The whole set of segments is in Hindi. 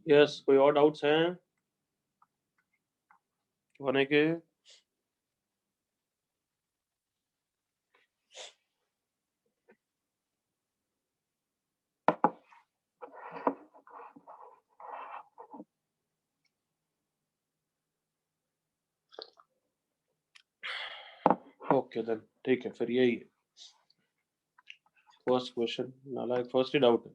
यस, कोई और डाउट्स हैं होने के? ओके देन, ठीक है, फिर यही है फर्स्ट क्वेश्चन। नालायक फर्स्ट ही डाउट है।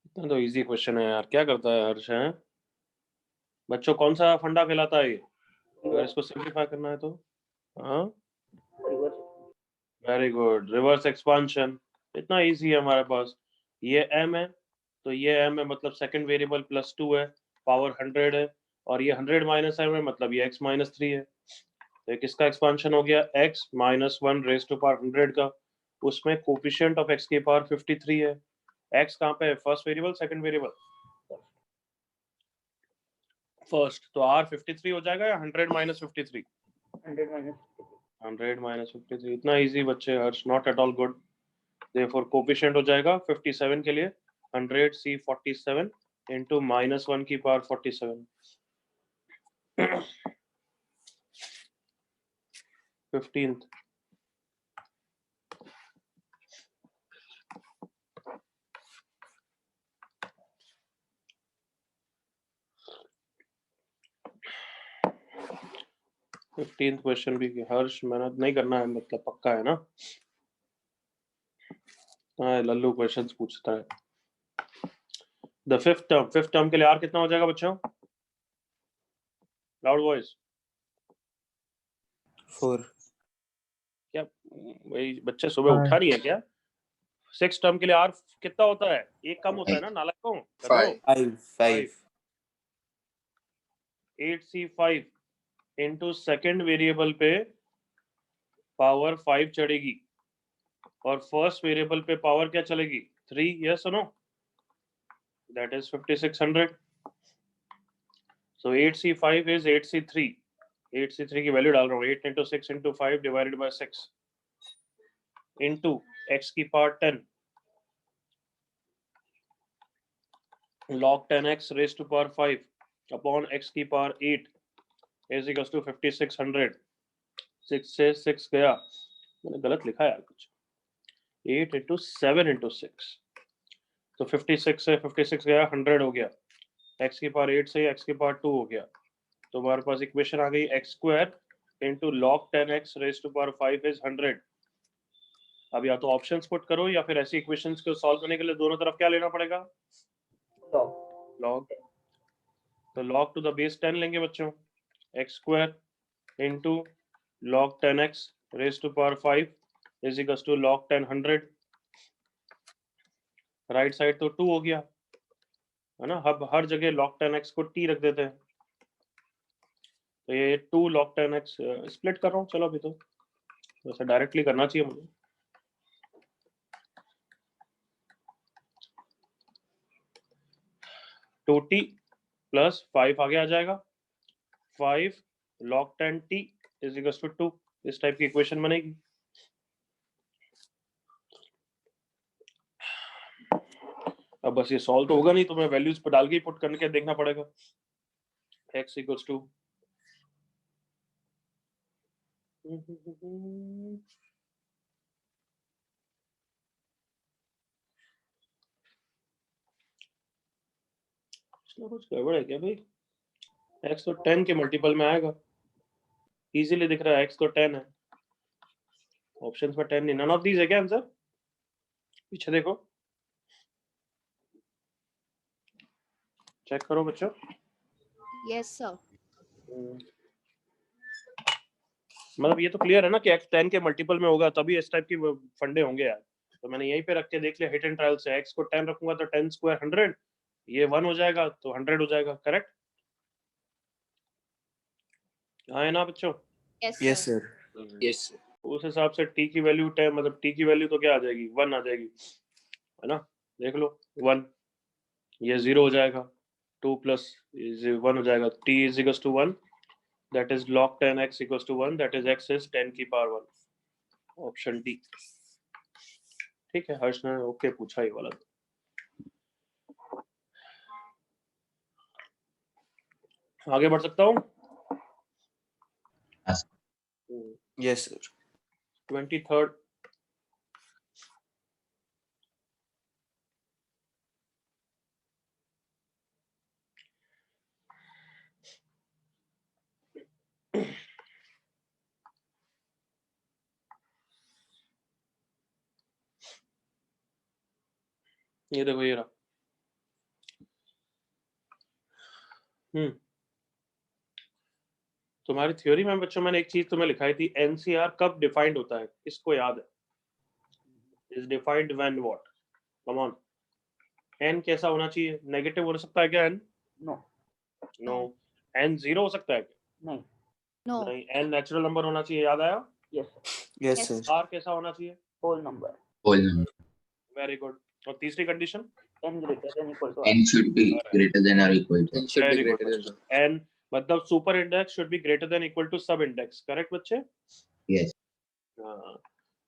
इतना तो इजी क्वेश्चन है यार, क्या करता है हर्ष है? बच्चों कौन सा फंडा कहलाता है ये, अगर इसको सिंप्लीफाई करना है तो? हाँ, वेरी गुड, रिवर्स एक्सपांशन। इतना इजी है हमारे पास। ये m है, तो ये m है मतलब सेकंड वेरिएबल प्लस 2 है, पावर 100 है, और ये 100 माइनस m है मतलब ये x माइनस 3 है। तो ये किसका एक्सपांशन हो गया? x minus 1 raise to power 100 का। उसमें कोफिशिएंट ऑफ x की पावर 53 है। x कहाँ पे है? First variable second variable? First, तो r 53 हो जाएगा या 100 माइनस 53? 100 माइनस 53। इतना इजी बच्चे Harsh, not at all good. Therefore coefficient हो जाएगा 57 के लिए 100 c 47 इंटू माइनस 1 की पावर 47। 15th। क्वेश्चन भी हर्ष मेहनत नहीं करना है मतलब पक्का है ना? हाँ, लल्लू क्वेश्चंस पूछता है। द फिफ्थ टर्म के लिए आर कितना हो जाएगा बच्चों? Loud voice. 4। क्या वही बच्चे सुबह उठा नहीं है क्या? सिक्स टर्म के लिए आर कितना होता है? एक कम होता है ना नालायकों, गधों। 5 8c5 इंटू सेकेंड वेरिएबल पे पावर 5 चढ़ेगी, और फर्स्ट वेरिएबल पे पावर क्या चलेगी? 3। यस और no? That is 5600। So 8c5 is 8c3। 8c3 की वैल्यू डाल रहा हूँ, 8 into 6 into 5 divided by 6 into x की power 10 log 10x raise to power 5 upon x की पावर 8 इज इक्वल टू 5600। 6 से 6 गया, मैंने गलत लिखा यार कुछ। 8 इंटू 7 इंटू 6, तो 56 से 56 गया, 100 हो गया। x की पावर 8 से x की पावर 2 हो गया, तो हमारे पास इक्वेशन आ गई x square into log 10x raise to power 5 is 100। अब या तो ऑप्शंस पुट करो या फिर ऐसी इक्वेशंस को सॉल्व करने के लिए दोनों तरफ क्या लेना पड़ेगा? log। तो log टू द बेस 10 लेंगे बच्चों, x square into log 10x raise to power 5 is equal to log 10 100। Right side तो 2 हो गया है ना, अब हर जगह log 10x को t रख देते हैं, तो ये 2 log 10x स्प्लिट कर रहा हूँ। चलो अभी तो वैसे डायरेक्टली करना चाहिए मुझे। 2t प्लस 5 आगे आ जाएगा, 5 log 10t is equal to 2। इस टाइप की इक्वेशन बनेगी। अब बस ये सॉल्व तो होगा नहीं, तो मैं वैल्यूज पर डाल के पुट करके देखना पड़ेगा। x इक्वल्स टू कुछ गड़बड़ है क्या भाई? x तो 10 के मल्टीपल में आएगा, इजीली दिख रहा है x तो 10 है, ऑप्शंस में 10 नहीं। नन ऑफ दीज है क्या आंसर? पीछे देखो, चेक करो बच्चों। Yes sir. मतलब ये तो क्लियर है ना कि x 10 के मल्टीपल में होगा तभी इस टाइप की फंडे होंगे यार। तो मैंने यहीं पे रख के देख लिया हिट एंड ट्रायल से, x को 10 रखूंगा तो 10 स्क्वायर 100, ये 1 हो जाएगा तो 100 हो जाएगा। करेक्ट? हाँ है ना बच्चों? Yes yes sir. सर। उस हिसाब से t की वैल्यू 10 मतलब t की वैल्यू तो क्या आ जाएगी 1 आ जाएगी, है ना? देख लो 1, ये 0 हो जाएगा, 2 प्लस 1 हो जाएगा, t is equals to 1, that is log 10x equals to 1, that is x is 10 की पावर 1, ऑप्शन डी। ठीक है, हर्ष ने ओके पूछा ये वाला। आगे बढ़ सकता हूँ? Yes sir. 23rd ये देखो ये रहा। तुम्हारी थ्योरी में बच्चों मैंने एक चीज तुम्हें लिखाई थी, एनसीआर कब डिफाइंड होता है, इसको याद है? Is defined when what? Come on, n कैसा होना चाहिए? नेगेटिव हो सकता है क्या एन? No no. एन 0 हो सकता है क्या? नहीं No. नहीं। एन नेचुरल नंबर होना चाहिए, याद आया? Yes yes Yes. Sir. R कैसा होना चाहिए? Whole number whole number. Very good. और तीसरी condition? n greater than equal to N should be greater than or equal to. N should be Very good, greater than बच्चे। एन मतलब super index should be greater than equal to sub index, correct बच्चे? Yes. हाँ।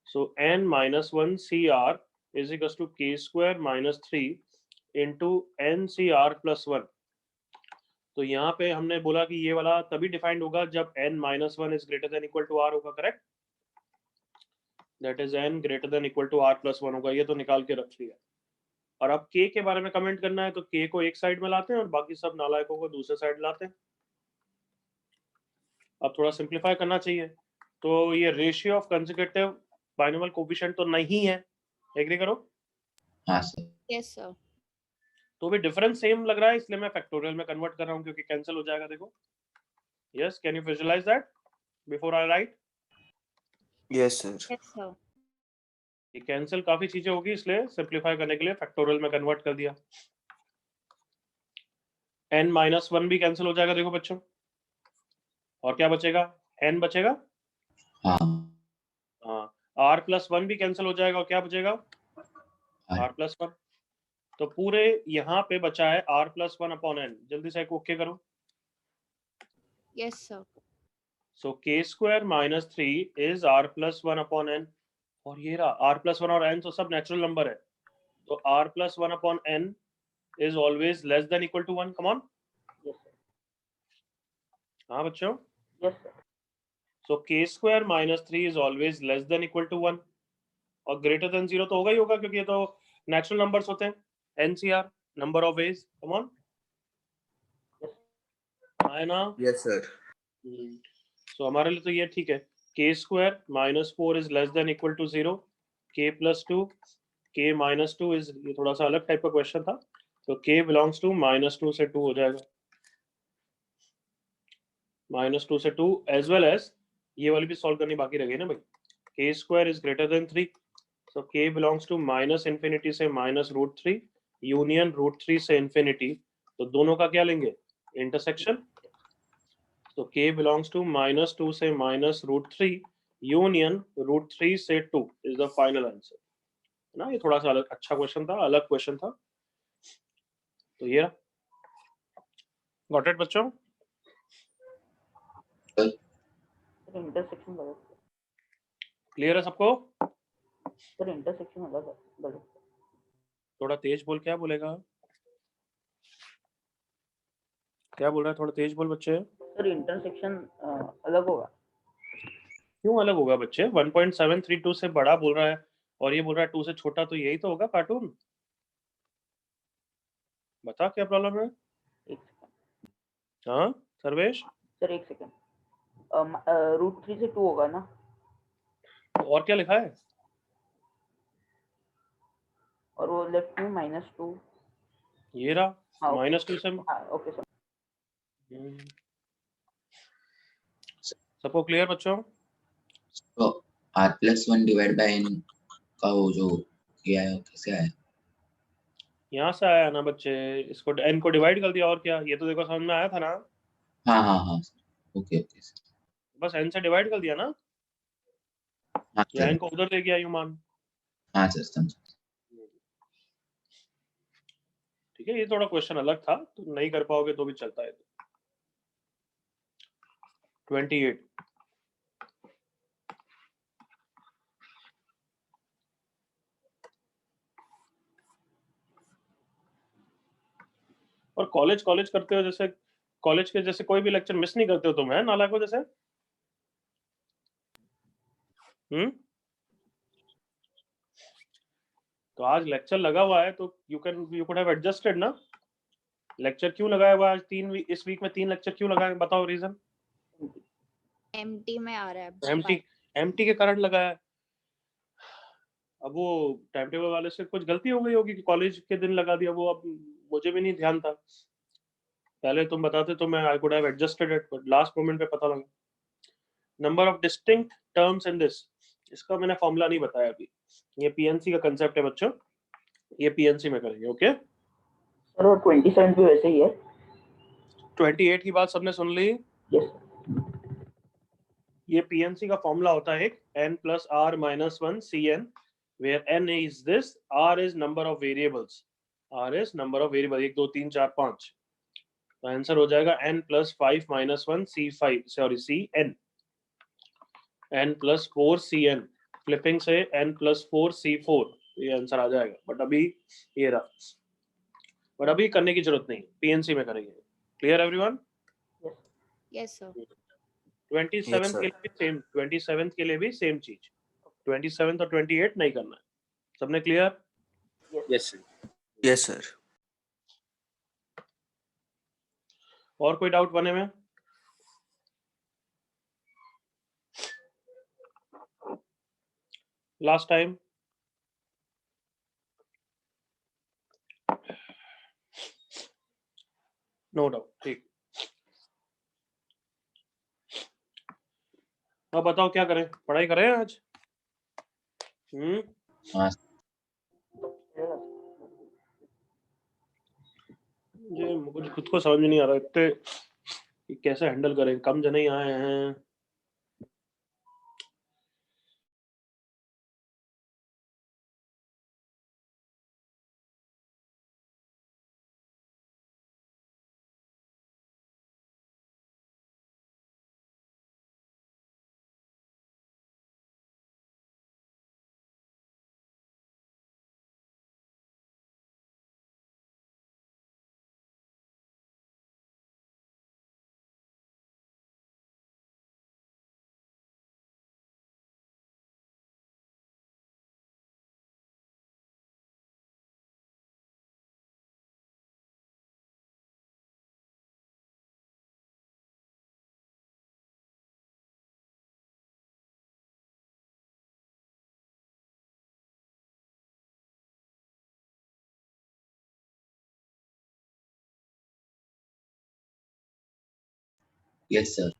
So n minus 1 CR is equals to k square minus 3 into n CR plus 1। तो यहाँ पे हमने बोला कि ये वाला तभी डिफाइंड होगा जब n minus 1 is greater than equal to r होगा, correct? That is n greater than equal to r plus 1 होगा, ये तो निकाल के रख लिया। और अब k के बारे में कमेंट करना है तो k को एक साइड में लाते हैं और बाकी सब नालायकों को दूसरे साइड लाते हैं। अब थोड़ा सिंप्लीफाई करना चाहिए, तो ये ratio of consecutive binomial coefficient तो नहीं है, एग्री करो? हाँ sir. Yes, sir. तो भी डिफरेंस सेम लग रहा है, इसलिए मैं फैक्टोरियल में कन्वर्ट कर रहा हूँ क्योंकि कैंसिल हो जाएगा। देखो, yes, can you visualise that before I write? Yes sir. Yes, sir. ये कैंसिल काफी चीजें होगी, इसलिए सिंप्लीफाई करने के लिए फैक्टोरियल में कन्वर्ट कर दिया। n माइनस 1 भी कैंसिल हो जाएगा, देखो बच्चों, और क्या बचेगा? n बचेगा। हाँ r प्लस 1 भी कैंसिल हो जाएगा और क्या बचेगा? r plus 1। तो पूरे यहाँ पे बचा है r प्लस 1 अपॉन n। जल्दी से ओके करो। Yes, sir. So k square minus 3 is r plus 1 upon n, और ये रहा r प्लस 1 और n तो सब नेचुरल नंबर है, तो r plus 1 upon n is always less than equal to 1. Come on. Yes sir हाँ बच्चों, yes sir so k square minus 3 is always less than equal to 1 और greater than 0 तो होगा ही होगा क्योंकि ये तो नेचुरल नंबर्स होते हैं। NCR number of ways, come on, है ना? Yes sir. सो हमारे लिए तो ये ठीक है, k square minus 4 is less than equal to 0, k plus 2, k minus 2 is, ये थोड़ा सा अलग टाइप का क्वेश्चन था, तो k belongs to -2 से 2 हो जाएगा, -2 से 2 एज वेल एज ये वाली भी सॉल्व करनी बाकी रह गई ना भाई। k square is greater than 3, so k belongs to -∞ से -√3 यूनियन √3 से इंफिनिटी, तो दोनों का क्या लेंगे? इंटरसेक्शन। तो k बिलोंग्स टू -2 से -√3 यूनियन √3 से 2 इज द फाइनल आंसर, है ना? ये थोड़ा सा अलग अच्छा क्वेश्चन था, अलग क्वेश्चन था, तो ये गॉट इट बच्चों? सर इंटरसेक्शन गलत क्लियर है सबको? सर इंटरसेक्शन अलग है गलत थोड़ा तेज बोल, क्या बोलेगा? क्या बोल रहा है? थोड़ा तेज बोल बच्चे। सर इंटरसेक्शन अलग होगा क्यों अलग होगा बच्चे? 1.732 से बड़ा बोल रहा है और ये बोल रहा है 2 से छोटा, तो यही तो होगा कार्टून। बता क्या प्रॉब्लम है? एक सेकंड हाँ सर्वेश, सर एक सेकंड √3 से 2 होगा ना और क्या लिखा है? और वो लेफ्ट में -2 ये रहा हाँ -2 से। हाँ ओके सर सबको क्लियर बच्चों? तो r+1 डिवाइड बाय n का वो जो किया है कैसे आया? यहाँ से आया ना बच्चे, इसको n को डिवाइड कर दिया, और क्या? ये तो देखो समझ में आया था ना? हाँ ओके बस n से डिवाइड कर दिया ना। हाँ या सर, n को उधर लेके आई हूँ मान। हाँ सर समझा। ठीक है, ये थोड़ा क्वेश्चन अलग था, तो नहीं कर पाओगे तो भी चलता है। 28 और कॉलेज कॉलेज करते हो, जैसे कॉलेज के जैसे कोई भी लेक्चर मिस नहीं करते हो तुम, है नालायको जैसे? तो आज लेक्चर लगा हुआ है तो यू कुड हैव एडजस्टेड ना। लेक्चर क्यों लगाया हुआ आज? इस वीक में 3 लेक्चर क्यों लगाए, बताओ रीजन। एमटी में आ रहा है। एमटी के कारण लगाया है। अब वो टाइम टेबल वाले से कुछ गलती हो गई होगी कि कॉलेज के दिन लगा दिया, वो अब मुझे भी नहीं ध्यान था। पहले तुम बताते तो मैं I could have adjusted it, but last moment पे पता लगा। Number of distinct terms in this, इसका मैंने फॉर्मूला नहीं बताया अभी। ये पीएनसी का कंसेप्ट है बच्चों, ये पीएनसी में करेंगे। ओके, सर और 27 भी वैसे ही है। 28 की बात सबने सुन ली। यस ये पीएनसी का फॉर्मूला होता है एक n plus r minus 1 cn, where n is this, r is number of variables, r is number of variables 1 2 3 4 5। तो आंसर हो जाएगा n plus 5 minus 1 c5, sorry cn, n plus 4 cn, flipping से n plus 4 c4, ये आंसर आ जाएगा। बट अभी ये रहा, बट अभी करने की जरूरत नहीं, पीएनसी में करेंगे। Clear everyone? Yes sir. 27 Yes, के sir. लिए भी सेम, 27 के लिए भी सेम चीज, 27 और 28 नहीं करना है। सबने clear? Yes, sir. Yes, sir. और कोई डाउट बने में? Last time no doubt. ठीक, अब बताओ क्या करें, पढ़ाई करें आज? हाँ मुझे खुद को समझ में नहीं आ रहा इतने कि कैसे हैंडल करें, कम जने ही आए हैं। Yes sir.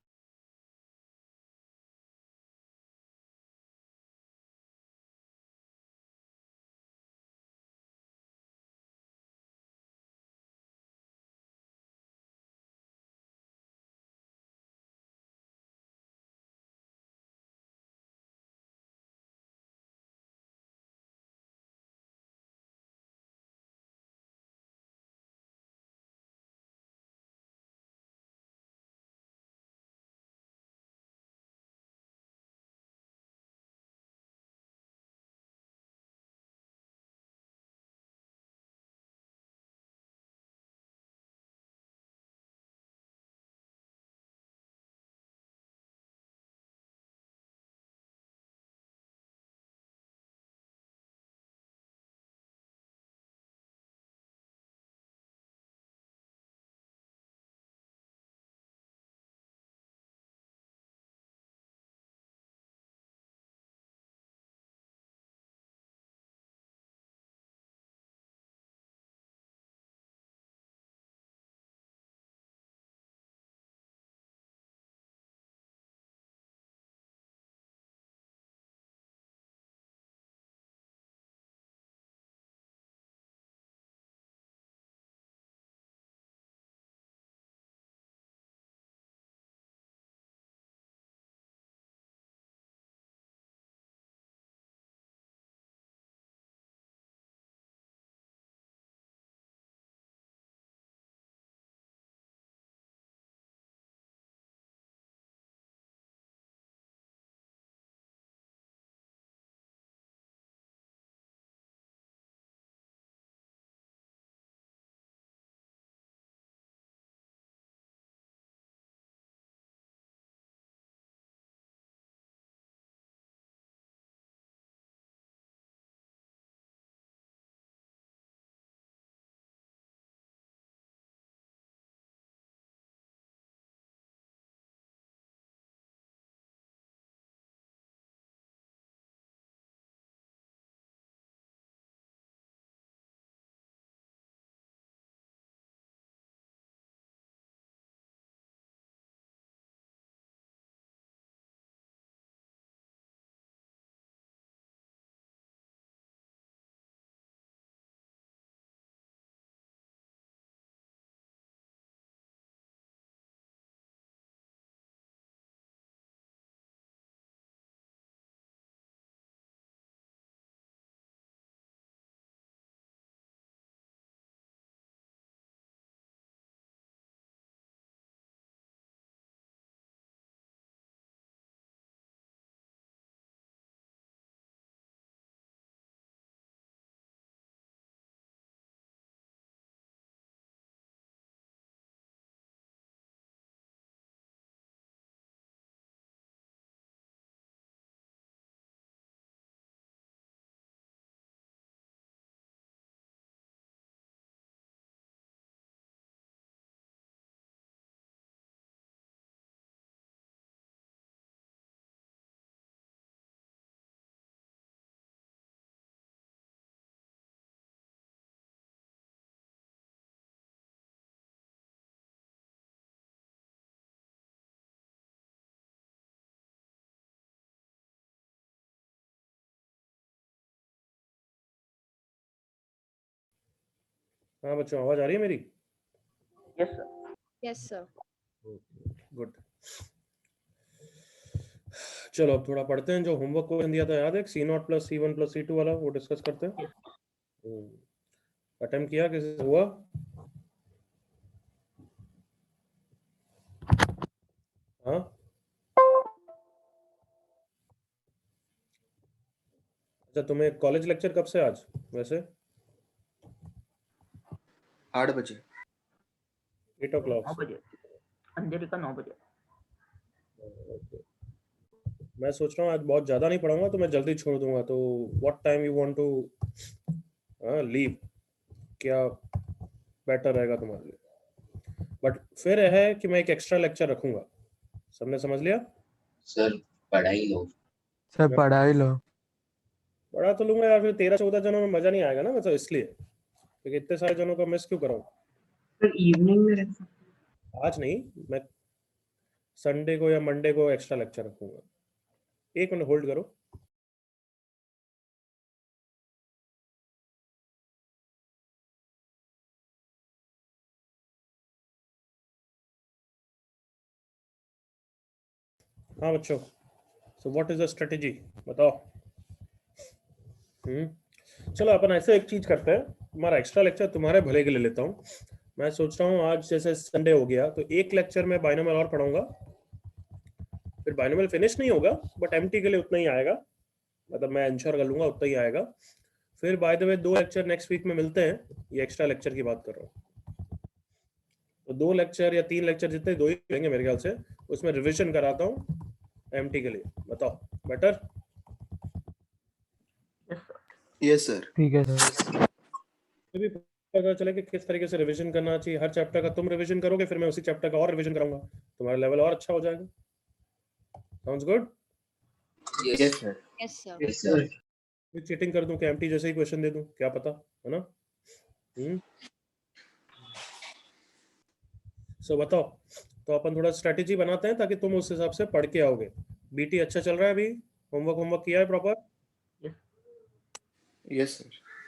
हाँ बच्चों, आवाज आ रही है मेरी? Yes, sir. Yes, sir. Good. चलो अब थोड़ा पढ़ते हैं। जो होमवर्क क्वेश्चन दिया था याद है, C0 + C1 + C2 वाला, वो डिस्कस करते हैं। अटेम्प्ट किया, किसी से हुआ? हाँ, अच्छा तुम्हें कॉलेज लेक्चर कब से आज वैसे? 8 बजे। 8 o'clock 9 बजे, अंधेरी का 9 बजे। मैं सोच रहा हूँ आज बहुत ज़्यादा नहीं पढ़ाऊंगा, तो मैं जल्दी छोड़ दूंगा। तो what time you want to leave, क्या बेटर रहेगा तुम्हारे लिए? बट फिर है कि मैं एक एक्स्ट्रा लेक्चर रखूंगा। सबने समझ लिया? सर पढ़ाई लो। सर पढ़ाई लो। पढ़ा तो लूंगा यार, फिर 13-14 जनों में मजा नहीं आएगा ना, मतलब इसलिए, क्योंकि इतने सारे जनों का मिस क्यों कराऊं? सर इवनिंग में रख सकते आज नहीं, मैं संडे को या मंडे को एक्स्ट्रा लेक्चर रखूंगा। 1 मिनट होल्ड करो। हाँ बच्चों, so what is the strategy, बताओ। चलो अपन ऐसे एक चीज करते हैं, तुम्हारा एक्स्ट्रा लेक्चर तुम्हारे भले के लिए लेता हूँ। मैं सोच रहा हूँ आज जैसे संडे हो गया, तो एक लेक्चर में बाइनोमियल और पढ़ाऊंगा। फिर बाइनोमियल फिनिश नहीं होगा, बट एमटी के लिए उतना ही आएगा, मतलब मैं इंश्योर कर लूंगा उतना ही आएगा। फिर by the way 2 lecture next week में मिलते हैं, ये एक्स्ट्रा लेक्चर की बात कर रहा हूँ। तो 2 लेक्चर या 3 लेक्चर, जितने 2 ही लेंगे मेरे ख्याल से, उसमें रिविजन कराता हूँ एमटी के लिए। बताओ better? Yes, sir. Yes sir. ठीक है सर। भी पता चले कि किस तरीके से रिवीजन करना चाहिए। हर चैप्टर का तुम रिवीजन करोगे, फिर मैं उसी चैप्टर का और रिवीजन करूंगा, तुम्हारा लेवल और अच्छा हो जाएगा। Sounds good? Yes sir. Yes, sir. Yes sir. फिर चीटिंग कर दूं कि एमटी जैसे ही क्वेश्चन दे दूं, क्या पता, है ना? सो बताओ, तो अपन थोड़ा स्ट्रेटेजी बनाते हैं ताकि तुम उस हिसाब से पढ़ के आओगे। बीटी अच्छा चल रहा है अभी? होमवर्क किया है प्रॉपर? Yes sir.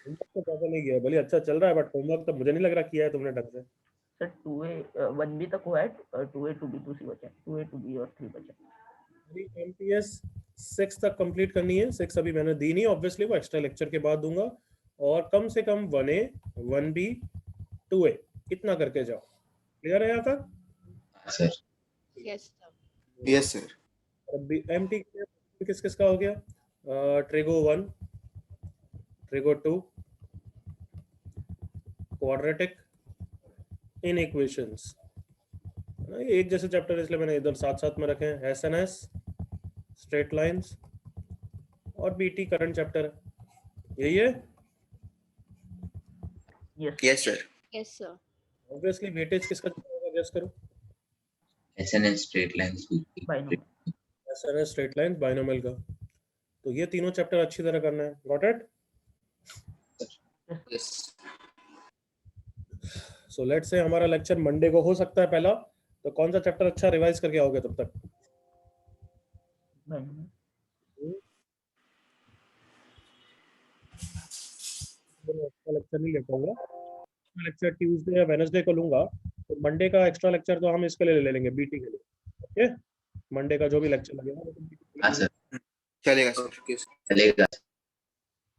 होमवर्क तो प्रॉपर नहीं किया है, भले अच्छा चल रहा है, बट होमवर्क तो मुझे नहीं लग रहा किया है तुमने ढंग से। सर 2A 1B तक हुआ है, 2A 2B 2C बचे, 2A 2B और 3 बचे। एमटीएस 6 तक कंप्लीट करनी है। 6 अभी मैंने दी नहीं, ऑब्वियसली वो एक्स्ट्रा लेक्चर के बाद दूंगा। और कम से कम 1A 1B 2A इतना करके जाओ। क्लियर है यहाँ तक? Sir Yes, sir. Yes sir. अभी एमटी किस किस का हो गया? ट्रिगो 1, ट्रिगो 2, क्वाड्रेटिक, इनइक्वेशंस, एक जैसे चैप्टर इसलिए मैंने इधर साथ साथ में रखे हैं। एसएनएस, स्ट्रेट लाइंस और बीटी करंट चैप्टर है। यही है yes sir. Yes, sir. Obviously. Weightage किसका होगा, गेस करो? SNS, straight lines, binomial. SNS, straight lines, binomial का। तो ये तीनों चैप्टर अच्छी तरह करना है। Got it? Yes. So let's say हमारा लेक्चर मंडे को हो सकता है पहला, तो कौन सा चैप्टर अच्छा रिवाइज करके आओगे तब तक? बाइनोमियल। एक्स्ट्रा लेक्चर नहीं ले पाऊंगा, लेक्चर ट्यूसडे या वेडनेसडे को लूंगा। तो मंडे का एक्स्ट्रा लेक्चर तो हम इसके लिए ले लेंगे, बीटी के लिए। ओके, मंडे का जो भी लेक्चर लगेगा वो BT के लिए हाँ सर चलेगा सर। चलेगा।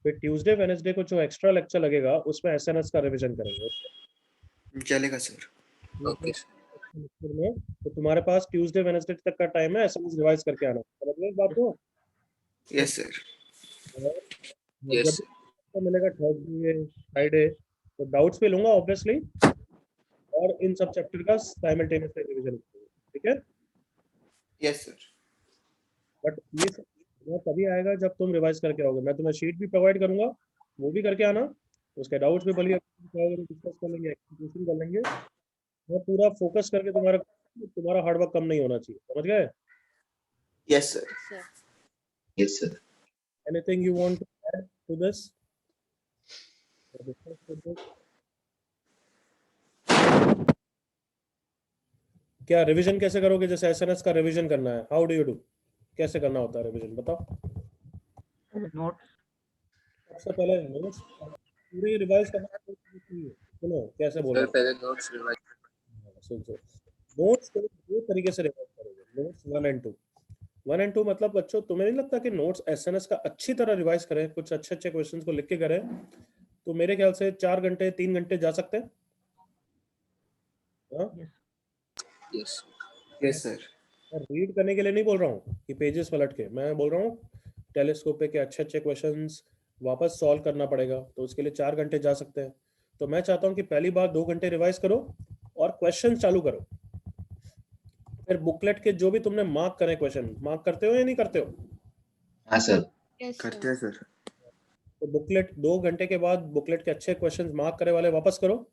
फिर ट्यूसडे वेडनेसडे को जो एक्स्ट्रा लेक्चर लगेगा उसमें एसएनएस का रिवीजन करेंगे। चलेगा सर। Okay sir. लेक्चर में तो तुम्हारे पास ट्यूसडे वेडनेसडे तक का टाइम है एसएनएस रिवाइज करके आना। समझ गए इस बात को? Yes sir. और यस जब तो मिलेगा थर्सडे फ्राइडे, तो डाउट्स भी लूंगा ऑब्वियसली, और इन सब चैप्टर का साइमल्टेनियसली रिवीजन करेंगे। ठीक है? Yes sir. बट ये सब वो तभी आएगा जब तुम रिवाइज करके आओगे। मैं तुम्हें शीट भी प्रोवाइड करूंगा, वो भी करके आना। उसके डाउट्स भी भले डिस्कस कर लेंगे, एक्सप्लेनेशन कर लेंगे। मैं पूरा फोकस करके तुम्हारा हार्ड वर्क कम नहीं होना चाहिए। समझ गए? Yes sir. Yes, sir. Yes sir. Anything you want to add to this? क्या रिवीजन कैसे करोगे? जैसे एसएनएस का रिवीजन करना है, हाउ डू यू डू? कैसे करना होता है रिवीजन, बताओ? नोट्स। सबसे पहले नोट्स पूरी रिवाइज करना चाहिए, फुल सुनो कैसे बोल रहा हूँ। पहले नोट्स रिवाइज सुन सुन, नोट्स को दो तरीके से रिवाइज करोगे, नोट्स 1 एंड 2। 1 एंड 2 मतलब बच्चों तुम्हें नहीं लगता कि नोट्स एसएनएस का अच्छी तरह रिवाइज करें, कुछ अच्छे अच्छे क्वेश्चंस को लिख के करें, तो मेरे ख्याल से 4 घंटे 3 घंटे जा सकते हैं। हाँ? यस यस सर मैं रीड करने के लिए नहीं बोल रहा हूँ कि पेजेस पलट के, मैं बोल रहा हूँ टेलीस्कोप के अच्छे अच्छे क्वेश्चंस वापस सॉल्व करना पड़ेगा, तो उसके लिए 4 घंटे जा सकते हैं। तो मैं चाहता हूँ कि पहली बार 2 घंटे रिवाइज करो और क्वेश्चन चालू करो, फिर बुकलेट के जो भी तुमने मार्क करे क्वेश्चन, मार्क करते हो या नहीं करते हो? हाँ सर। Yes, करते sir. हैं सर तो बुकलेट 2 घंटे के बाद बुकलेट के अच्छे क्वेश्चंस मार्क करे वाले वापस करो,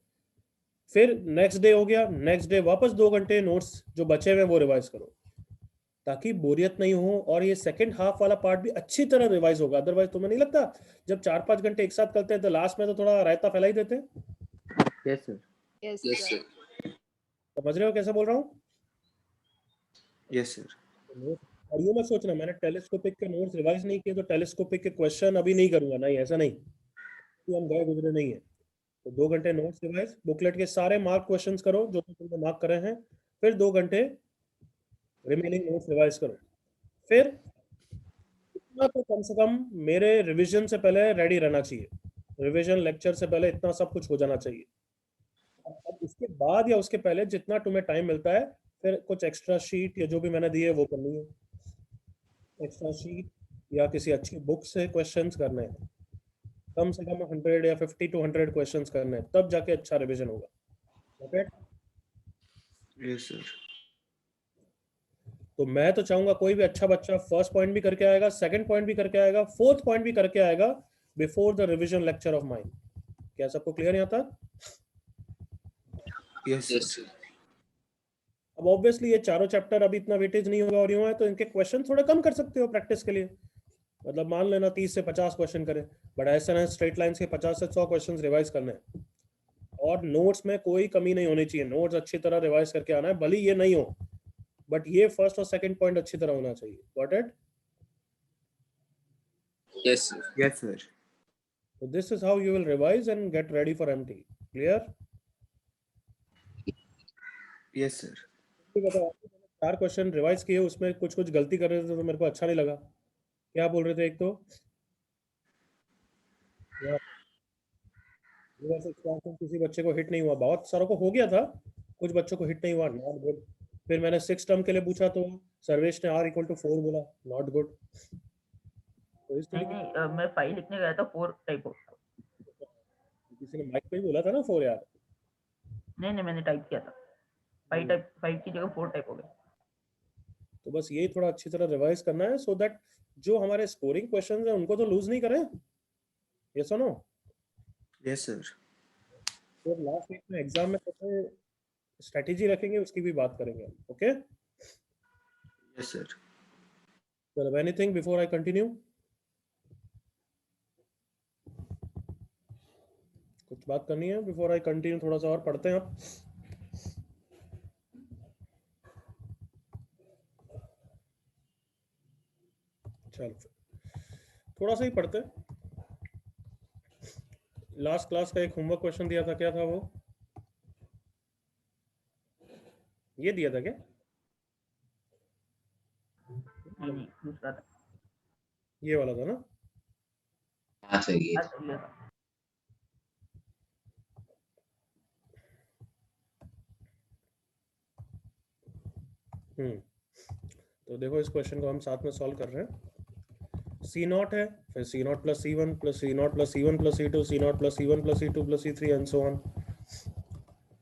फिर नेक्स्ट डे हो गया, नेक्स्ट डे वापस 2 घंटे नोट्स जो बचे हुए वो रिवाइज करो, ताकि बोरियत नहीं हो और ये सेकंड हाफ वाला पार्ट भी अच्छी तरह रिवाइज होगा। अदरवाइज तुम्हें नहीं लगता जब 4-5 घंटे एक साथ करते हैं तो लास्ट में तो थोड़ा रायता फैला ही देते हैं? Yes sir Yes, yes sir. Sir समझ रहे हो कैसे बोल रहा हूँ? यस सर और ये मत सोचना मैंने टेलीस्कोपिक के नोट्स रिवाइज नहीं किए तो टेलीस्कोपिक के क्वेश्चन अभी नहीं करूंगा, नहीं ऐसा नहीं, कि हम गए गुजरे नहीं है। तो 2 घंटे नोट्स रिवाइज, बुकलेट के सारे मार्क क्वेश्चंस करो जो तुमने मार्क करे हैं, फिर 2 घंटे रिमेनिंग नोट्स रिवाइज करो, फिर इतना तो कम से कम मेरे रिवीजन से पहले रेडी रहना चाहिए, रिवीजन लेक्चर से पहले इतना सब कुछ हो जाना चाहिए। अब उसके बाद या उसके पहले जितना तुम्हें टाइम मिलता है, फिर कुछ एक्स्ट्रा शीट या जो भी मैंने दिए वो करनी है, एक्स्ट्रा शीट या किसी अच्छी बुक से क्वेश्चंस करने हैं, कम से कम 100 या 50 to 100 क्वेश्चंस करने हैं, तब जाके अच्छा रिवीजन होगा। ओके, यस सर तो मैं तो चाहूंगा कोई भी अच्छा बच्चा फर्स्ट पॉइंट भी करके आएगा, सेकंड पॉइंट भी करके आएगा, फोर्थ पॉइंट भी करके आएगा before the revision lecture of mine. क्या सबको क्लियर यहाँ तक? यस सर अब ऑब्वियसली ये चारों चैप्टर अभी इतना वेटेज नहीं होगा और यूं है तो इनके क्वेश्चन थोड़े कम कर सकते हो प्रैक्टिस के लिए, मतलब मान लेना 30 से 50 क्वेश्चन करें, बट ऐसा स्ट्रेट लाइंस के 50 से 100 क्वेश्चन रिवाइज करने हैं, और नोट्स में कोई कमी नहीं होनी चाहिए, नोट्स अच्छी तरह रिवाइज करके आना है, भले ये नहीं हो बट ये फर्स्ट और सेकंड पॉइंट अच्छी तरह होना चाहिए। Got it? Yes sir So this is how you will revise and get ready for MT. Clear? Yes sir बताओ, 4 क्वेश्चन रिवाइज किए, उसमें कुछ कुछ गलती कर रहे थे तो मेरे को अच्छा नहीं लगा। क्या बोल रहे थे? एक तो किसी बच्चे को हिट नहीं हुआ, बहुत सारों को हो गया था, कुछ बच्चों को हिट नहीं हुआ, नॉट गुड। फिर मैंने 6 टर्म के लिए पूछा तो सर्वेश ने R=4 बोला, नॉट गुड। तो इस नहीं तरीके नहीं मैं 5 लिखने गया था 4 टाइप हो। किसी ने माइक पे ही बोला था ना 4 यार। नहीं नहीं मैंने टाइप किया था 5 टाइप, 5 की जगह 4 टाइप हो गया। तो बस यही थोड़ा अच्छी तरह रिवाइज करना है सो दैट जो हमारे स्कोरिंग क्वेश्चंस हैं उनको तो लूज नहीं करें। यस और नो? यस सर फिर लास्ट वीक में एग्जाम में कैसे स्ट्रेटेजी रखेंगे उसकी भी बात करेंगे। Okay yes sir sir, anything before I continue? कुछ बात करनी है बिफोर आई कंटिन्यू? थोड़ा सा और पढ़ते हैं आप। चलो थोड़ा सा ही पढ़ते हैं। लास्ट क्लास का एक होमवर्क क्वेश्चन दिया था, क्या था वो? ये दिया था क्या? नहीं नहीं दूसरा था। ये वाला था ना? हाँ सर ये आज लिया था। तो देखो इस क्वेश्चन को हम साथ में सॉल्व कर रहे हैं। C0 है, फिर C0 plus C1 plus C0 plus C1 plus C2, C0 plus C1 plus C2 plus C3 and so on.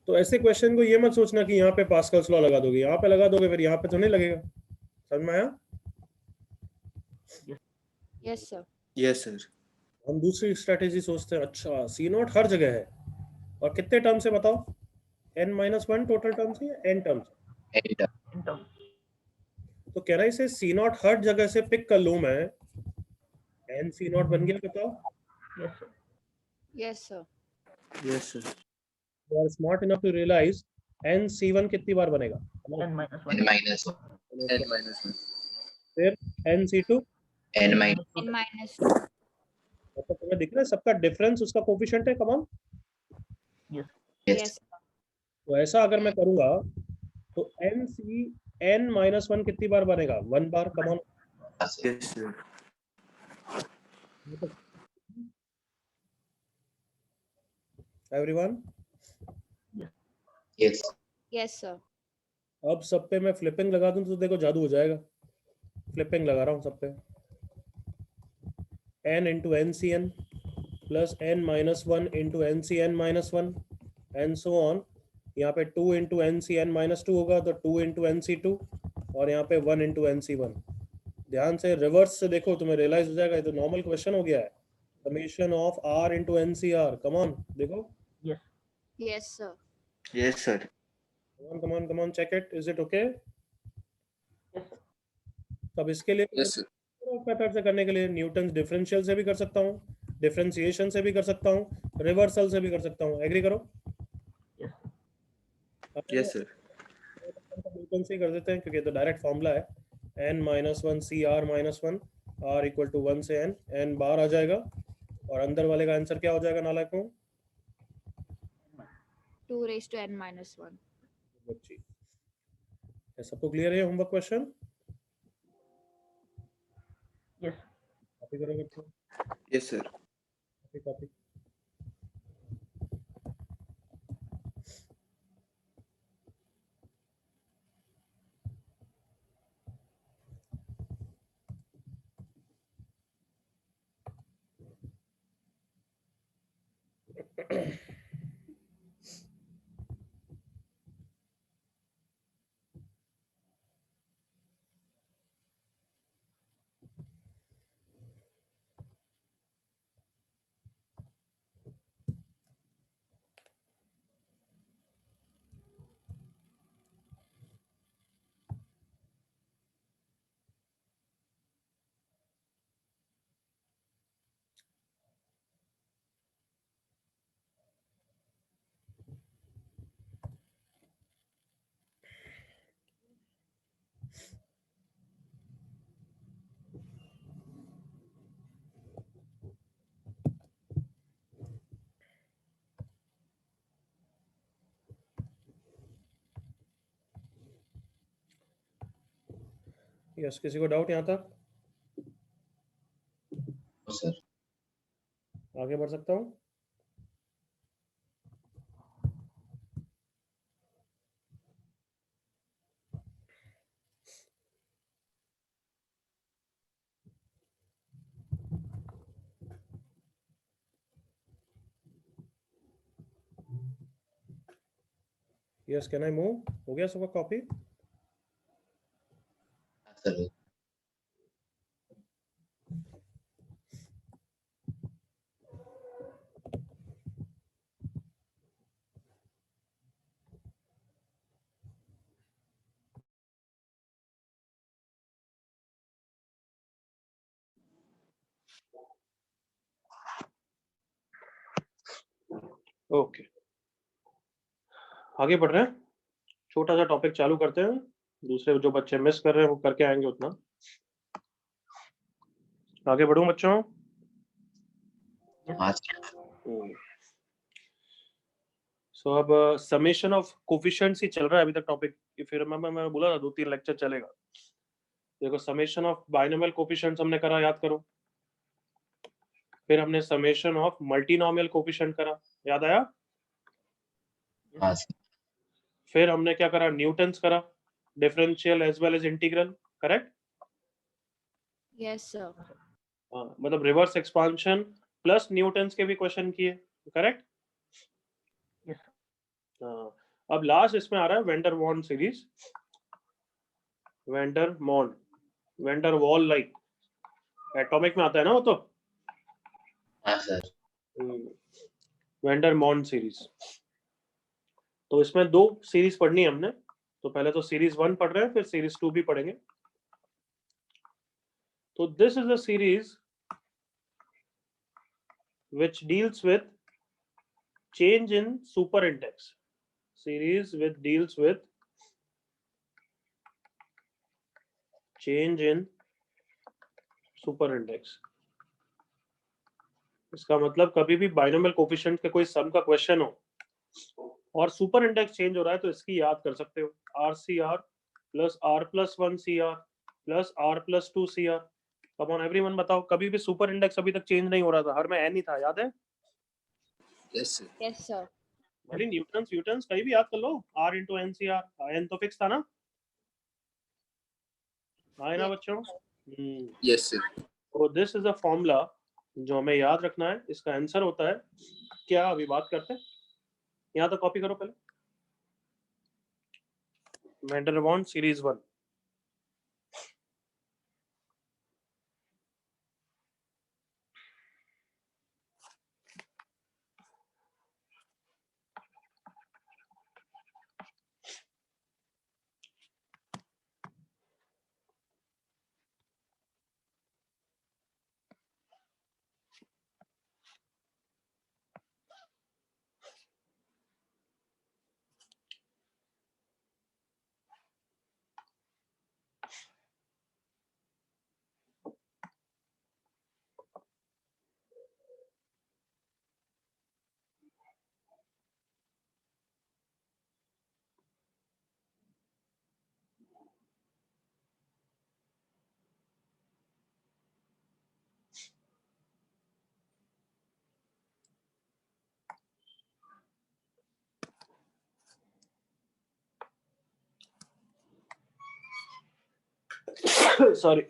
तो ऐसे क्वेश्चन को ये मत सोचना कि यहाँ पे पास्कल्स लॉ लगा दोगे, यहाँ पे लगा दोगे फिर यहाँ पे तो नहीं लगेगा। समझ में आया? Yes, sir. यस सर हम दूसरी स्ट्रेटेजी सोचते हैं, अच्छा C0 हर जगह है और कितने टर्म्स है बताओ? n-1 टोटल टर्म्स है या n terms? Editor in term तो कह रहा है इसे C0 हर जगह से पिक कर लूं मैं, n C0 बन गया, बताओ? Yes sir Yes, sir. Yes sir You are smart enough to realize n C1 कितनी बार बनेगा? n-1 n -1 n-1 फिर n C2, n N -2 minus 2. मतलब तुम्हें दिख रहा है सबका डिफरेंस उसका कोफिशिएंट है। Come on, yes Yes. Yes. तो ऐसा अगर मैं करूंगा तो n माइनस 1 कितनी बार बनेगा? 1 बार. Come on. हाँ sir. Yes, sir. Everyone. Yes. Yes, sir. अब सब पे मैं फ्लिपिंग लगा दूं तो देखो जादू हो जाएगा. फ्लिपिंग लगा रहा हूँ सब पे. n into ncn plus n minus 1 into ncn minus 1 and so on. यहाँ पे 2 into ncn minus 2 होगा तो 2 into nc2 और यहाँ पे 1 into nc1. ध्यान से रिवर्स से देखो तुम्हें रियलाइज हो जाएगा. ये तो नॉर्मल क्वेश्चन हो गया है. Summation of r into ncr. Come on देखो. Yes. Yes, sir. Yes, sir. Come on, check it. Is it okay? Yes. अब इसके लिए Yes, sir. मेथड से करने के लिए न्यूटन डिफरेंशियल से भी कर सकता हूँ, डिफरेंशिएशन से भी कर सकता हूँ, रिवर्सल से भी कर सकता हूँ. एग्री करो. Yes, sir. न्यूटन से ही कर देते हैं क्योंकि तो डायरेक्ट फॉर्मूला है. n minus 1 C r minus 1 r equal to 1 से n बार आ जाएगा और अंदर वाले का आंसर क्या हो जाएगा नालायकों? 2 raised to n minus 1. बच्ची ये सबको क्लियर है होमवर्क क्वेश्चन? Yes. कॉपी करो बच्चों. Yes, sir. कॉपी. यस, किसी को डाउट यहाँ तक? No, sir. आगे बढ़ सकता हूँ. Yes, can I move? हो गया सबका कॉपी? हाँ सर. ओके, आगे बढ़ रहे हैं. छोटा सा टॉपिक चालू करते हैं. दूसरे जो बच्चे मिस कर रहे हैं वो करके आएंगे उतना. आगे बढ़ूं बच्चों? हाँ सर. सो अब समेशन ऑफ कोफिशिएंट्स ही चल रहा है अभी तक टॉपिक. फिर मैं बोला था 2-3 लेक्चर चलेगा. देखो समेशन ऑफ बाइनोमियल कोफिशिएंट्स हमने करा, याद करो. फिर हमने समेशन ऑफ मल्टीनोमियल कोफिशिएंट करा, याद आया? हाँ सर. फिर हमने क्या करा? न्यूटन्स करा, differential as well as integral. Correct? Yes, sir. हाँ, मतलब रिवर्स एक्सपांशन प्लस न्यूटन्स के भी क्वेश्चन किए. करेक्ट? Yes. हाँ. अब लास्ट इसमें आ रहा है वेंडर वॉन सीरीज. वेंडर मॉन, वेंडर वॉल लाइक एटॉमिक में आता है ना वो तो. हाँ सर. Vendor मॉन series. तो इसमें 2 सीरीज पढ़नी है हमने. तो पहले तो सीरीज 1 पढ़ रहे हैं, फिर सीरीज 2 भी पढ़ेंगे. तो this is a series which deals with change in superindex. Series which deals with change in superindex. इसका मतलब कभी भी बाइनोमियल कोफिशिएंट के कोई सम का क्वेश्चन हो और सुपर इंडेक्स चेंज हो रहा है तो इसकी याद कर सकते हो, RCR plus R+1CR plus R+2CR। Come on everyone बताओ, कभी भी सुपर इंडेक्स अभी तक चेंज नहीं हो रहा था, हर में n ही था, याद है? Yes sir, Yes, sir. भले न्यूटन्स कहीं भी याद कर लो, R into NCR, n तो फिक्स था ना, है ना Yes, बच्चों? यस सर, तो दिस इज अ फॉर्मूला जो हमें याद रखना है। इसका आंसर होता है क्या, अभी बात करते हैं। यहाँ तक कॉपी करो पहले, van der Waals series 1। Sorry,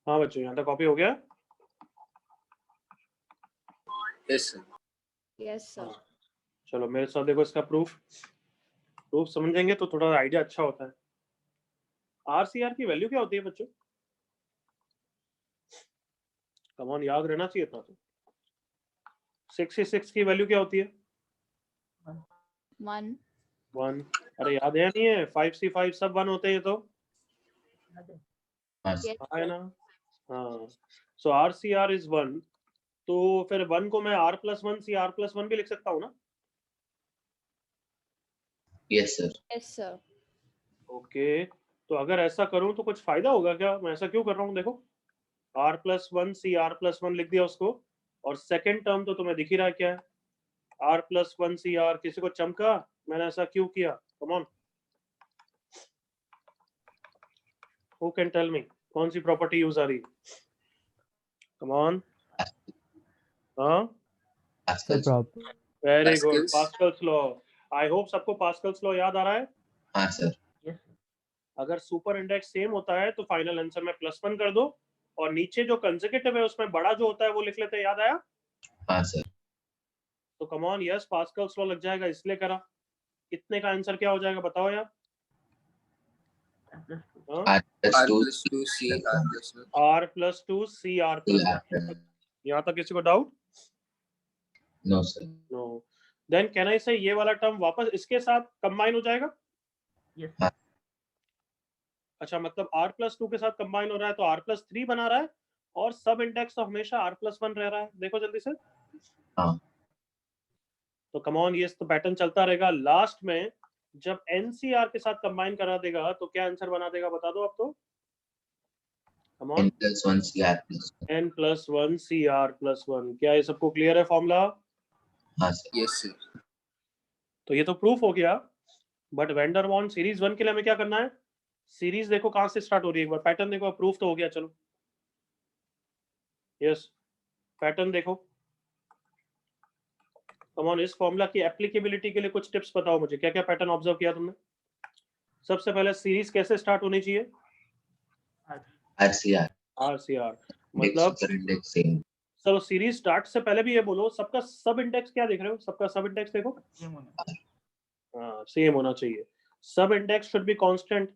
हाँ बच्चों, यहाँ तक कॉपी हो गया? Yes sir, yes, sir. हाँ, चलो मेरे साथ देखो, इसका प्रूफ समझेंगे तो थोड़ा आइडिया अच्छा होता है। RCR की वैल्यू क्या होती है बच्चों? कम ऑन, याद रहना चाहिए इतना तो। 66 की वैल्यू क्या होती है? 1. 1। अरे याद है या नहीं है? 5C5 सब 1 होते हैं तो, हाँ सर, Yes, है ना? हाँ, सो RCR इज 1, तो फिर 1 को मैं R+1CR+1 भी लिख सकता हूँ ना? Yes sir, yes, sir. Okay, तो अगर ऐसा करूं तो कुछ फायदा होगा क्या? मैं ऐसा क्यों कर रहा हूँ? देखो, R+1CR+1 लिख दिया उसको, और सेकंड टर्म तो तुम्हें दिख ही रहा है क्या है, R+1CR। किसी को चमका मैंने ऐसा क्यों किया? Come on, who can tell me कौन सी प्रॉपर्टी यूज आ रही है? Come on. हाँ, Pascal sir prop very good, Pascal's. Pascal's law. I hope सबको पास्कल्स लॉ याद आ रहा है। हाँ सर, यस अगर सुपर इंडेक्स सेम होता है तो फाइनल आंसर में +1 कर दो, और नीचे जो कंसेक्यूटिव है उसमें बड़ा जो होता है वो लिख लेते हैं। याद आया? हाँ सर, तो come on, yes Pascal's law लग जाएगा, इसलिए करा। इतने का आंसर क्या हो जाएगा बताओ यार? हाँ, R+2C, R+1. R+2CR+1। यहाँ तक किसी को doubt? No sir, no. Then can I say ये वाला टर्म वापस इसके साथ कंबाइन हो जाएगा? यस अच्छा, मतलब R+2 के साथ कंबाइन हो रहा है तो R+3 बना रहा है, और सब इंडेक्स तो हमेशा R+1 रह रहा है। देखो जल्दी से। हाँ। तो कम ऑन, ये तो पैटर्न चलता रहेगा। लास्ट में जब NCR के साथ कंबाइन करा देगा तो क्या आंसर बना देगा, बता दो अब तो। Come on, N+1CR+1। N+1CR+1। क्या ये सबको क्लियर है फॉर्मूला? हाँ सर, Yes sir, तो ये तो प्रूफ हो गया, but Van der Waals series 1 के लिए हमें क्या करना है? सीरीज देखो कहां से स्टार्ट हो रही है, एक बार पैटर्न देखो। प्रूफ तो हो गया, चलो यस, पैटर्न देखो। कम ऑन, इस फॉर्मूला की एप्लीकेबिलिटी के लिए कुछ टिप्स बताओ मुझे, क्या क्या पैटर्न ऑब्जर्व किया तुमने? सबसे पहले सीरीज कैसे स्टार्ट होनी चाहिए? RCR, RCR, इंडेक्स मतलब सुपर इंडेक्स सेम। चलो सीरीज स्टार्ट से पहले भी ये बोलो, सबका सब इंडेक्स क्या देख रहे हो? सबका सब इंडेक्स देखो, हाँ सेम होना चाहिए. सब index should be constant.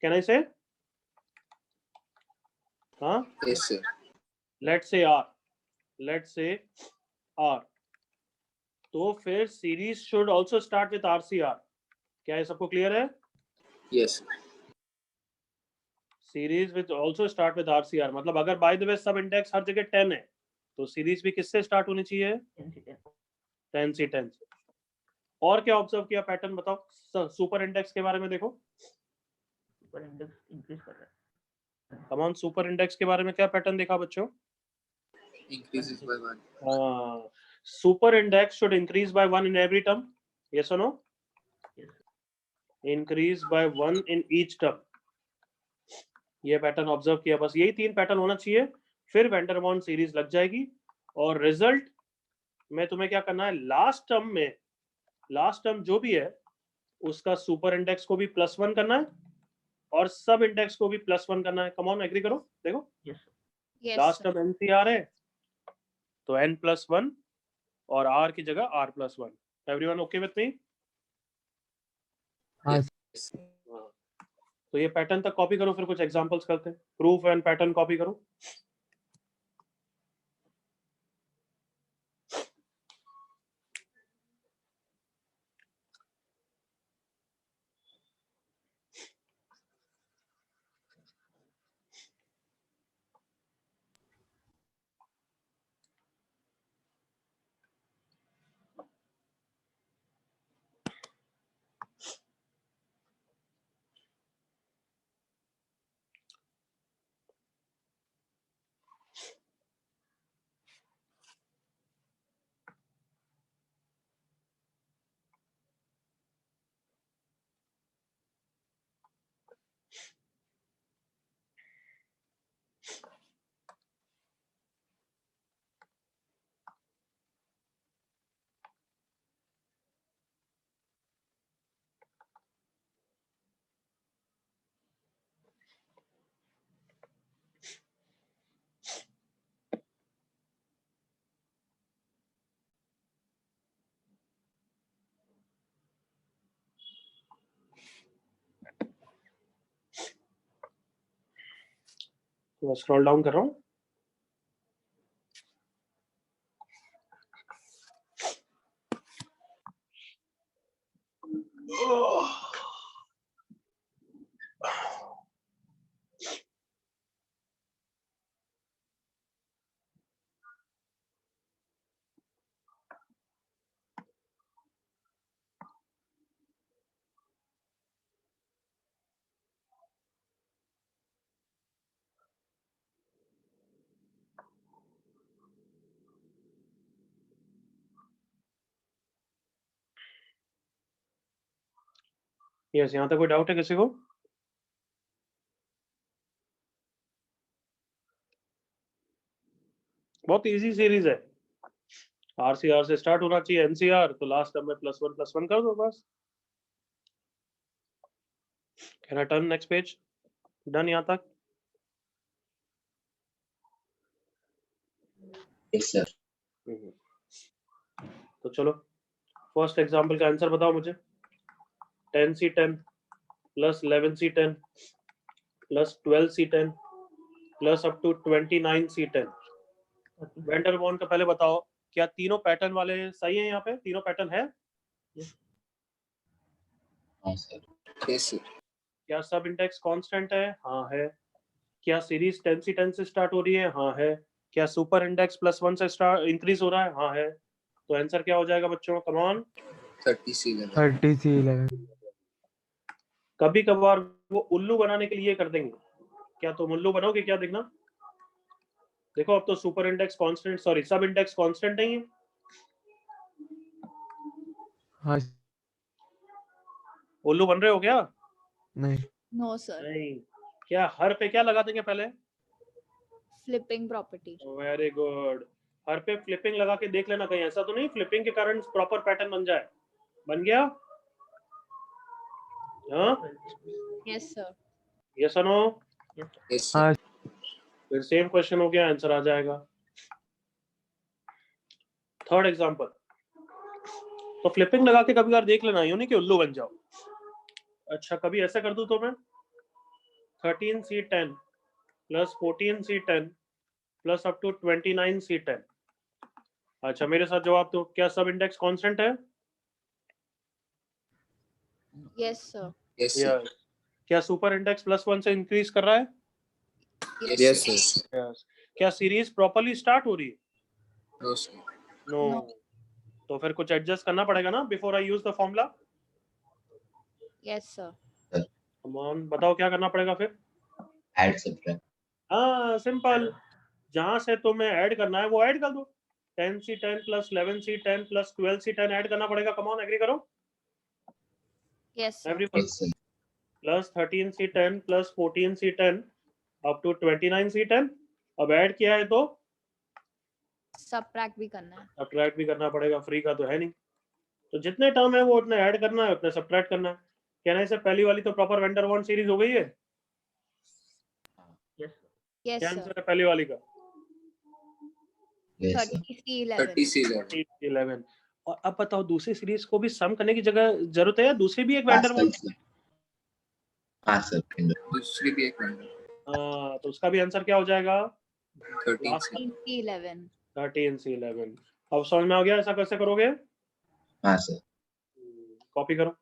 Can I say? हाँ, Yes, sir. Let's say R, let's say R, तो फिर series should also start with RCR. क्या ये सबको क्लियर है? Yes, sir. Series with also start with RCR मतलब अगर बाय द वे सब इंडेक्स हर जगह 10 है तो सीरीज भी किससे स्टार्ट होनी चाहिए? 10 से 10 से. और क्या ऑब्जर्व किया पैटर्न बताओ? सुपर इंडेक्स के बारे में देखो. सुपर इंडेक्स इंक्रीज कर रहा है. कम ऑन, सुपर इंडेक्स के बारे में क्या पैटर्न देखा बच्चों? Increases by 1. Super index should increase by 1 in every term. Yes और नो? Increase by 1 in each term. ये पैटर्न ऑब्जर्व किया. बस यही 3 पैटर्न होना चाहिए, फिर वेंडर वाल्स सीरीज लग जाएगी. और रिजल्ट में तुम्हें क्या करना है? लास्ट टर्म में, लास्ट टर्म जो भी है उसका सुपर इंडेक्स को भी +1 करना है और सब इंडेक्स को भी +1 करना है. कम ऑन, एग्री करो. देखो Yes, last sir. Term NCR है तो n+1 और r की जगह r+1. Everyone okay with me? हाँ Yes. तो ये पैटर्न तक कॉपी करो, फिर कुछ एग्जांपल्स करते हैं. प्रूफ एंड पैटर्न कॉपी करो. तो स्क्रॉल डाउन कर रहा हूँ. यस, यहाँ तक कोई डाउट है किसी को? बहुत इजी सीरीज है. आरसीआर से स्टार्ट होना चाहिए, एनसीआर, तो लास्ट टर्म में +1 कर दो बस. Can I turn next page? Done यहाँ तक? Yes sir. तो चलो फर्स्ट एग्जांपल का आंसर बताओ मुझे. 10C10 plus 11C10 plus 12C10 plus up to 29C10. Van der Waals का पहले बताओ, क्या तीनों पैटर्न वाले सही हैं? यहाँ पे तीनों पैटर्न है? हाँ सर. Yes, sir. क्या सब इंडेक्स कांस्टेंट है? हाँ है. क्या सीरीज 10C10 से स्टार्ट हो रही है? हाँ है. क्या सुपर इंडेक्स +1 से स्टार्ट इंक्रीज हो रहा है? हाँ है. तो आंसर क्या हो जाएगा बच्चों? Come on. 30C11. 30C11. कभी कभार वो उल्लू बनाने के लिए कर देंगे. क्या तुम उल्लू बनोगे क्या? देखना. देखो अब तो सुपर इंडेक्स कांस्टेंट, सॉरी सब इंडेक्स कांस्टेंट नहीं है. हाँ उल्लू बन रहे हो क्या? नहीं. No, sir. नहीं. क्या हर पे क्या लगा देंगे पहले? Flipping property. Very good. हर पे फ्लिपिंग लगा के देख लेना, कहीं ऐसा तो नहीं फ्लिपिंग के कारण प्रॉपर पैटर्न बन जाए. बन गया? हाँ, Yes, sir. यस और नो? Yes, sir. हाँ फिर सेम क्वेश्चन हो गया, आंसर आ जाएगा. Third example. तो फ्लिपिंग लगा के कभी बार देख लेना, यूं नहीं कि उल्लू बन जाओ। अच्छा, कभी ऐसा कर दूं तो मैं 13C10 plus 14C10 plus up to 29C10। अच्छा, मेरे साथ जवाब दो, क्या सब इंडेक्स कांस्टेंट है? Yes, sir. Yes, sir. Yes. क्या सुपर इंडेक्स +1 से इंक्रीज कर रहा है? Yes, sir. यस। क्या सीरीज प्रॉपर्ली स्टार्ट हो रही है? No, sir. नो। No. तो फिर कुछ एडजस्ट करना पड़ेगा ना before I use the formula. Yes, sir. Come on, बताओ क्या करना पड़ेगा फिर? Add, subtract. हाँ, सिंपल। जहां से तुम्हें ऐड करना है वो ऐड कर दो। 10C10 plus 11C10 plus 12C10 add करना पड़ेगा। कम ऑन, एग्री करो Yes, sir. Everyone. Yes, sir. Plus 13C10 plus 14C10 up to 29C10। अब ऐड किया है तो Subtract भी करना है. सब्ट्रैक्ट भी करना पड़ेगा, फ्री का तो है नहीं। तो जितने टर्म है वो उतने ऐड करना है, उतने सब्ट्रैक्ट करना है। कहने से पहली वाली तो proper Van der Waals series हो गई है। Yes, sir. Yes, क्या sir. आंसर है पहली वाली का? Yes, sir. 30C11. 30C11. 11। और अब बताओ, दूसरी सीरीज को भी सम करने की जगह जरूरत है या दूसरी भी एक Van der Waals? Pascal, sir. हाँ सर, दूसरी भी एक वेंडर। तो उसका भी आंसर क्या हो जाएगा? 13C. 13C11. 13C11। अब समझ में आ गया ऐसा कैसे करोगे? हाँ सर। कॉपी करो।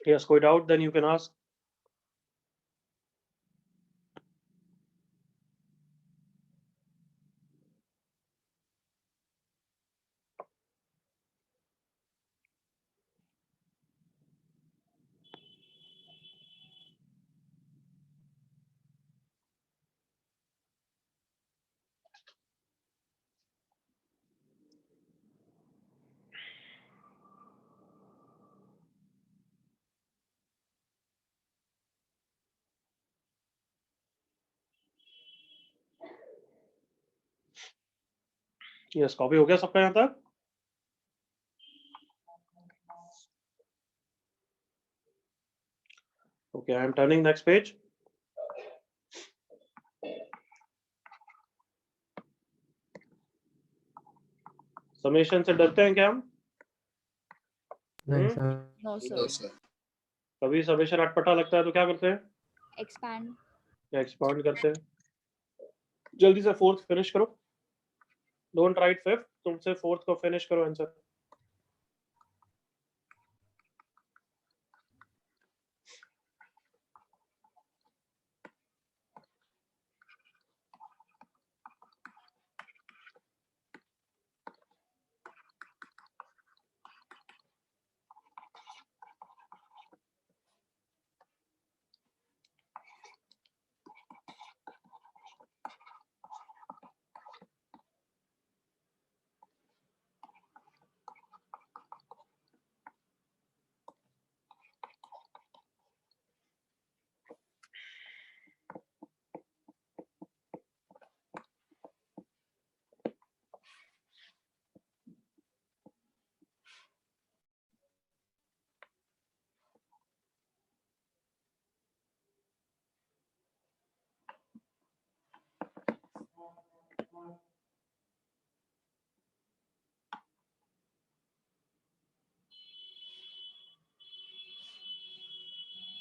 Yes, कोई doubt? Then you can ask. Yes, copy हो गया सबका यहाँ तक? Okay, I am turning next page. Summation से डरते हैं क्या हम? नहीं हम्म? Sir. No, No, sir. sir. कभी समेशन अटपटा लगता है तो क्या करते हैं? Expand. या एक्सपांड करते हैं। जल्दी से फोर्थ फिनिश करो। डोंट राइट फिफ्थ, तुमसे फोर्थ को फिनिश करो आंसर।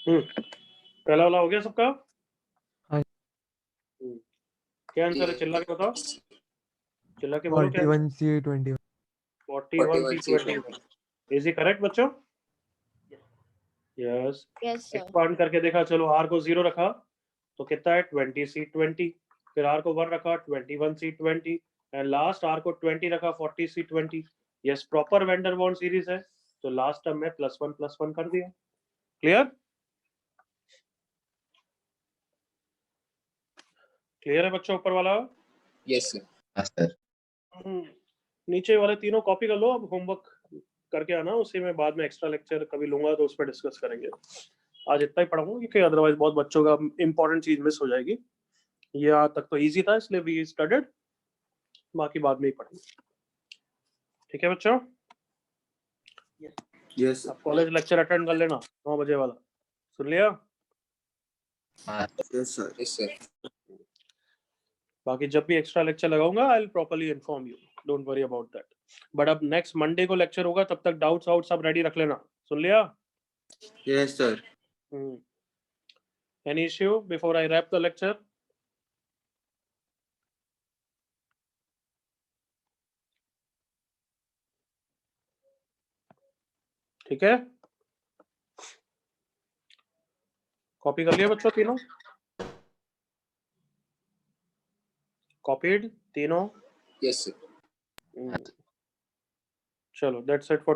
पहला वाला हो गया सबका? हाँ। क्या आंसर है? चिल्ला के बताओ, चिल्ला के बोलो क्या? 41C21. 41C21. Is he correct बच्चों? यस। Yes, sir. एक्सपांड करके देखा, चलो आर को 0 रखा तो कितना है? 20C20. फिर आर को 1 रखा 21C20 एंड लास्ट आर को 20 रखा 40C20. Yes, proper vendor bond series है तो लास्ट टर्म में +1 कर दिया। क्लियर? क्लियर है बच्चों ऊपर वाला? Yes, sir. हाँ सर। नीचे वाले तीनों कॉपी कर लो, अब होमवर्क करके आना, उसी में बाद में एक्स्ट्रा लेक्चर कभी लूंगा तो उस पर डिस्कस करेंगे। आज इतना ही पढ़ाऊंगा क्योंकि अदरवाइज बहुत बच्चों का इंपॉर्टेंट चीज मिस हो जाएगी। ये आज तक तो इजी था इसलिए वी स्टडीड, बाकी बाद में ही पढ़ेंगे। ठीक है बच्चों? Yes, sir. अब कॉलेज लेक्चर अटेंड कर लेना 9 बजे वाला, सुन लिया? हाँ Yes, sir. Yes, sir. बाकी जब भी एक्स्ट्रा लेक्चर लगाऊंगा I will properly inform you, don't worry about that. But अब नेक्स्ट मंडे को लेक्चर होगा, तब तक डाउट्स आउट सब रेडी रख लेना, सुन लिया? Yes, sir. Any issue before I wrap the lecture? ठीक है, कॉपी कर लिया बच्चों तीनों? कॉपीड तीनों? Yes, sir. चलो दैट्स इट फॉर